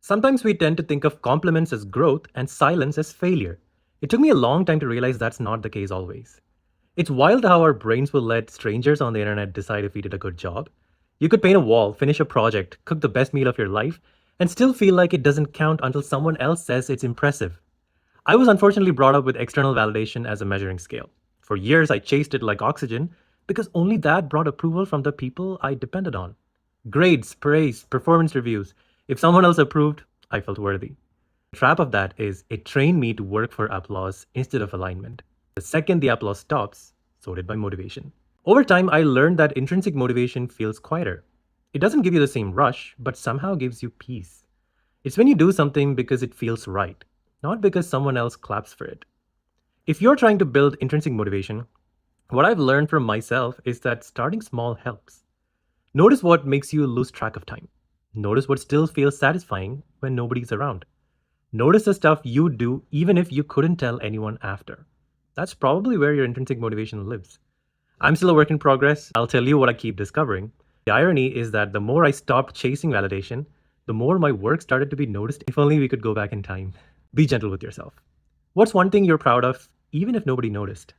Sometimes we tend to think of compliments as growth and silence as failure. It took me a long time to realize that's not the case always. It's wild how our brains will let strangers on the internet decide if we did a good job. You could paint a wall, finish a project, cook the best meal of your life, and still feel like it doesn't count until someone else says it's impressive. I was unfortunately brought up with external validation as a measuring scale. For years, I chased it like oxygen because only that brought approval from the people I depended on. Grades, praise, performance reviews. If someone else approved, I felt worthy. The trap of that is it trained me to work for applause instead of alignment. The second the applause stops, so did my motivation. Over time, I learned that intrinsic motivation feels quieter. It doesn't give you the same rush, but somehow gives you peace. It's when you do something because it feels right, not because someone else claps for it. If you're trying to build intrinsic motivation, what I've learned from myself is that starting small helps. Notice what makes you lose track of time. Notice what still feels satisfying when nobody's around. Notice the stuff you do even if you couldn't tell anyone after. That's probably where your intrinsic motivation lives. I'm still a work in progress. I'll tell you what I keep discovering. The irony is that the more I stopped chasing validation, the more my work started to be noticed. If only we could go back in time. Be gentle with yourself. What's one thing you're proud of, even if nobody noticed?